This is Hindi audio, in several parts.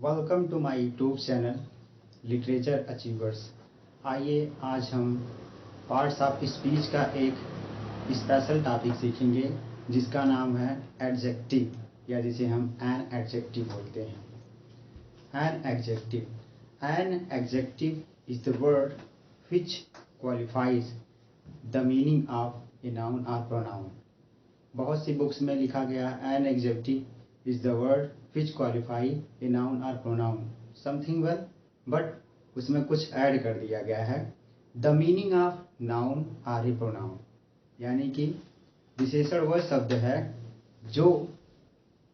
Welcome to my YouTube channel literature achievers. आइए आज हम पार्ट्स ऑफ स्पीच का एक स्पेशल टॉपिक सीखेंगे जिसका नाम है एडजेक्टिव, या जिसे हम एन एडजेक्टिव बोलते हैं। An adjective is the word which qualifies the meaning of a noun और प्रोनाउन। बहुत सी बुक्स में लिखा गया an adjective is the word which qualify a noun और प्रोनाउन समथिंग वेल, बट उसमें कुछ ऐड कर दिया गया है द मीनिंग ऑफ नाउन और ए प्रोनाउन, यानी कि विशेषण वह शब्द है जो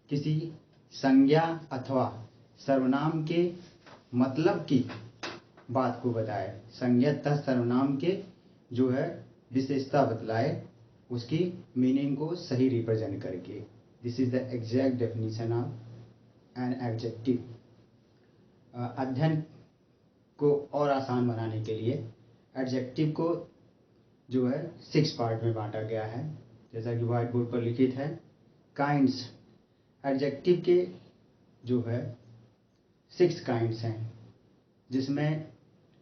किसी संज्ञा अथवा सर्वनाम के मतलब की बात को बताए। संज्ञा तथा सर्वनाम के जो है विशेषता बतलाए, उसकी मीनिंग को सही रिप्रेजेंट करके। This is the exact definition of an adjective. अध्ययन को और आसान बनाने के लिए एडजेक्टिव को जो है 6 पार्ट में बांटा गया है, जैसा कि व्हाइट बोर्ड पर लिखित है। काइंड्स, एडजेक्टिव के जो है 6 काइंड्स हैं, जिसमें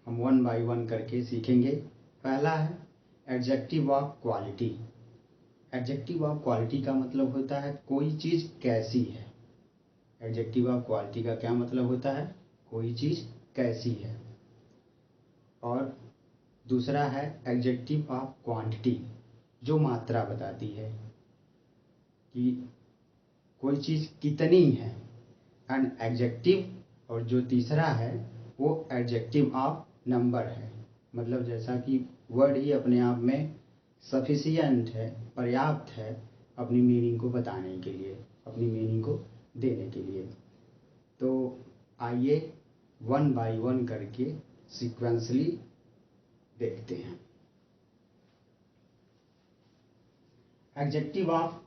हम 1 बाय 1 करके सीखेंगे। पहला है adjective of quality. Adjective of quality का मतलब होता है कोई चीज़ कैसी है। एडजेक्टिव ऑफ क्वालिटी का क्या मतलब होता है? कोई चीज़ कैसी है। और दूसरा है एडजेक्टिव ऑफ क्वांटिटी, जो मात्रा बताती है कि कोई चीज़ कितनी है। एंड एडजेक्टिव और जो तीसरा है वो एडजेक्टिव ऑफ नंबर है, मतलब जैसा कि वर्ड ही अपने आप में सफिशिएंट है, पर्याप्त है अपनी मीनिंग को बताने के लिए, अपनी मीनिंग को देने के लिए। तो आइए 1 बाय 1 करके सीक्वेंसली देखते हैं। एडजेक्टिव ऑफ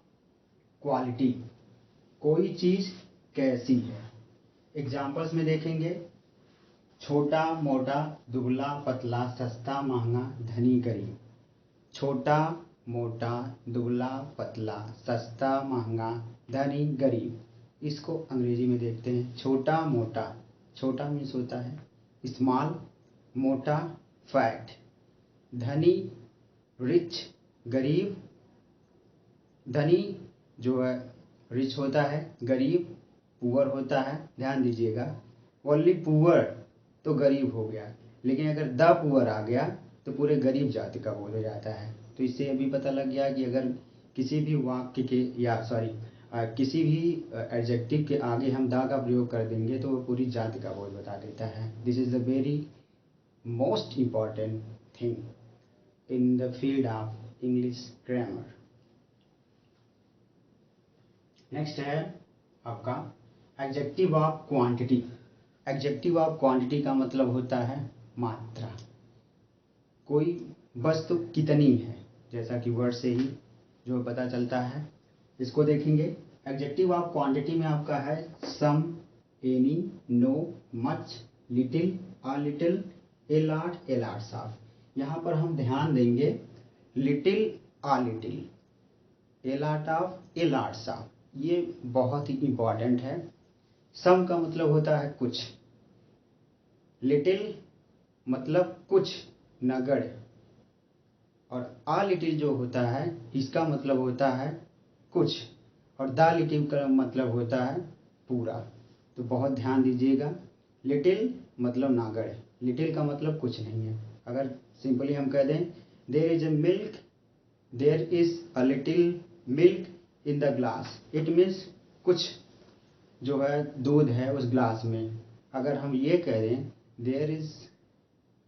क्वालिटी, कोई चीज़ कैसी है। एग्जाम्पल्स में देखेंगे, छोटा मोटा, दुबला पतला, सस्ता महंगा, धनी गरीब। छोटा मोटा, दुबला पतला, सस्ता महंगा, धनी गरीब। इसको अंग्रेजी में देखते हैं। छोटा मोटा, छोटा मीन्स होता है स्मॉल, मोटा फैट, धनी रिच, गरीब धनी जो है रिच होता है, गरीब पुअर होता है। ध्यान दीजिएगा, ओनली पुअर तो गरीब हो गया, लेकिन अगर द पुअर आ गया तो पूरे गरीब जाति का बोल हो जाता है। तो इससे अभी पता लग गया कि अगर किसी भी वाक्य के किसी भी एडजेक्टिव के आगे हम द का प्रयोग कर देंगे तो वो पूरी जाति का बोल बता देता है। This is the very most important thing in the field of English grammar. Next है आपका adjective of quantity. Adjective of quantity का मतलब होता है मात्रा। कोई वस्तु कितनी है, जैसा कि वर्ड से ही जो पता चलता है। इसको देखेंगे। एडजेक्टिव ऑफ क्वांटिटी में आपका है some, any, no, much, little, a little, a lot, a lots of. यहाँ पर हम ध्यान देंगे little, a little, a lot of, a lots of, ये बहुत ही इंपॉर्टेंट है। सम का मतलब होता है कुछ, लिटिल मतलब कुछ नगण्य, और आ लिटिल जो होता है इसका मतलब होता है कुछ, और द लिटिल का मतलब होता है पूरा। तो बहुत ध्यान दीजिएगा, लिटिल मतलब नगण्य, लिटिल का मतलब कुछ नहीं है। अगर सिंपली हम कह दें there is a milk, there is a little milk in the glass, it means कुछ जो है दूध है उस ग्लास में। अगर हम ये कह दें there is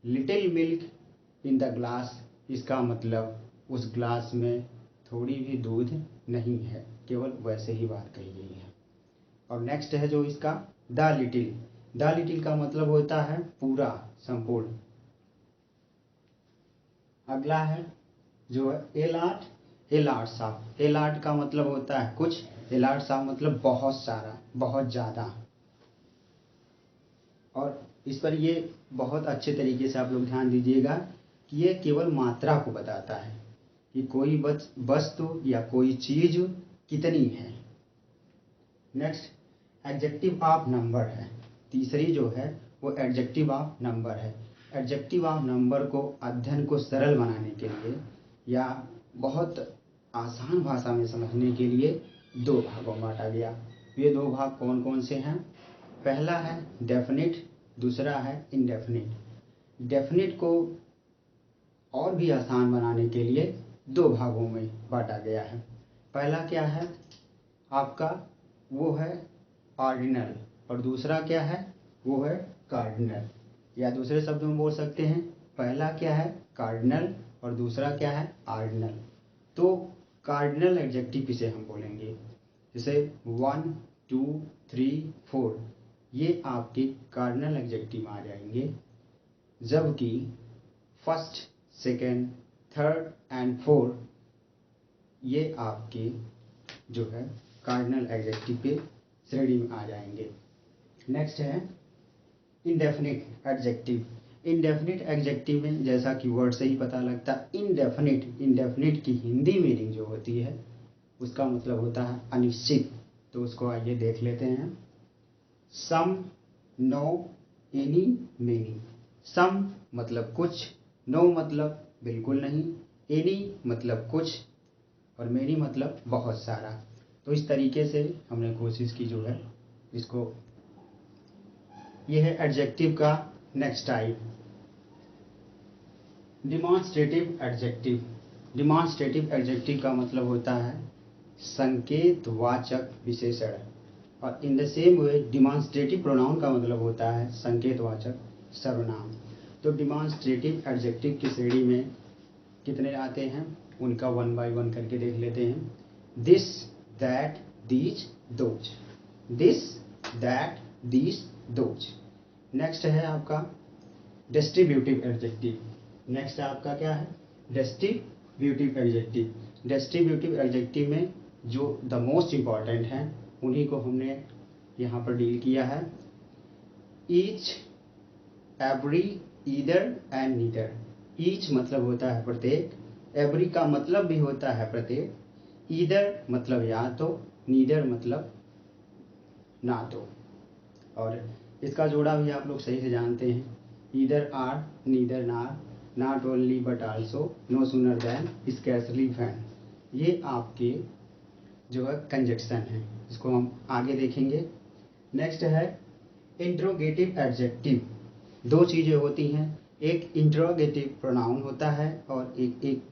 little milk in the glass, इसका मतलब उस ग्लास में थोड़ी भी दूध नहीं है, केवल वैसे ही बात कही गई है। और नेक्स्ट है जो इसका द लिटिल। द लिटिल का मतलब होता है पूरा, संपूर्ण। अगला है जो है ए lot, a lots of. A lot का मतलब होता है कुछ, ए लॉट्स ऑफ मतलब बहुत सारा, बहुत ज़्यादा। और इस पर ये बहुत अच्छे तरीके से आप लोग ध्यान दीजिएगा कि ये केवल मात्रा को बताता है कि कोई वस्तु या कोई चीज कितनी है। नेक्स्ट एडजेक्टिव ऑफ नंबर है। तीसरी जो है वो एडजेक्टिव ऑफ नंबर है। एडजेक्टिव ऑफ नंबर को अध्ययन को सरल बनाने के लिए या बहुत आसान भाषा में समझने के लिए दो भागों में बांटा गया। ये दो भाग कौन कौन से हैं? पहला है डेफिनिट, दूसरा है इनडेफिनिट। डेफिनिट को और भी आसान बनाने के लिए दो भागों में बांटा गया है। पहला क्या है आपका, वो है ऑर्डिनल, और दूसरा क्या है, वो है कार्डिनल। या दूसरे शब्दों में बोल सकते हैं, पहला क्या है कार्डिनल और दूसरा क्या है ऑर्डिनल। तो कार्डिनल एडजेक्टिव किसे हम बोलेंगे, जैसे 1 2 3 4 ये आपके कार्डिनल एडजेक्टिव आ जाएंगे, जबकि first, second, third and fourth ये आपके जो है कार्डिनल एडजेक्टिव के श्रेणी में आ जाएंगे। नेक्स्ट है इनडेफिनिट एडजेक्टिव। इनडेफिनिट एडजेक्टिव में जैसा कि वर्ड से ही पता लगता है, इनडेफिनिट की हिंदी मीनिंग जो होती है उसका मतलब होता है अनिश्चित। तो उसको आइए देख लेते हैं। सम, नो, एनी, मेनी। सम मतलब कुछ, नो मतलब बिल्कुल नहीं, एनी मतलब कुछ और मेनी मतलब बहुत सारा। तो इस तरीके से हमने कोशिश की जो है इसको। यह है एडजेक्टिव का next type, demonstrative adjective. Demonstrative adjective का मतलब होता है संकेतवाचक विशेषण, और in the same way demonstrative pronoun का मतलब होता है संकेतवाचक सर्वनाम। तो डिमॉन्स्ट्रेटिव एडजेक्टिव की श्रेणी में कितने आते हैं उनका 1 बाय 1 करके देख लेते हैं। This, that, these, those. This, that, these, those. Next है आपका डिस्ट्रीब्यूटिव एडजेक्टिव। नेक्स्ट आपका क्या है डिस्ट्रीब्यूटिव एडजेक्टिव। डिस्ट्रीब्यूटिव एडजेक्टिव में जो द मोस्ट इम्पॉर्टेंट हैं उन्हीं को हमने यहाँ पर डील किया है। Each, every, either and neither. Each मतलब होता है प्रत्येक, एवरी का मतलब भी होता है प्रत्येक, ईदर मतलब या तो, नीदर मतलब ना तो। और इसका जोड़ा भी आप लोग सही से जानते हैं, either or, neither nor, not only but also, no sooner than, scarcely than. ये आपके जो है कंजक्शन है, इसको हम आगे देखेंगे। नेक्स्ट है इंट्रोगेटिव एडजेक्टिव। दो चीज़ें होती हैं, एक इंट्रोगेटिव प्रोनाउन होता है और एक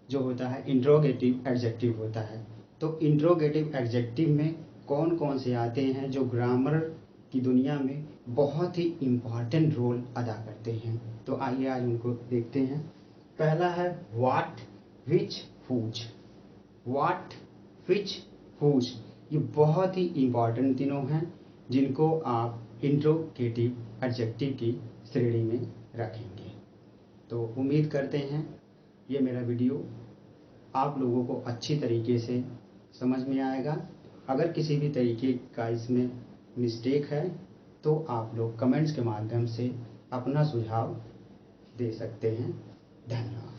जो होता है इंट्रोगेटिव एडजेक्टिव होता है। तो इंट्रोगेटिव एडजेक्टिव में कौन कौन से आते हैं जो ग्रामर की दुनिया में बहुत ही इम्पॉर्टेंट रोल अदा करते हैं। तो आइए आज उनको देखते हैं। पहला है what, which, whose. What, which, whose ये बहुत ही इम्पॉर्टेंट तीनों हैं जिनको आप इंट्रोगेटिव एडजेक्टिव की श्रेणी में रखेंगे। तो उम्मीद करते हैं ये मेरा वीडियो आप लोगों को अच्छी तरीके से समझ में आएगा। अगर किसी भी तरीके का इसमें मिस्टेक है तो आप लोग कमेंट्स के माध्यम से अपना सुझाव दे सकते हैं। धन्यवाद।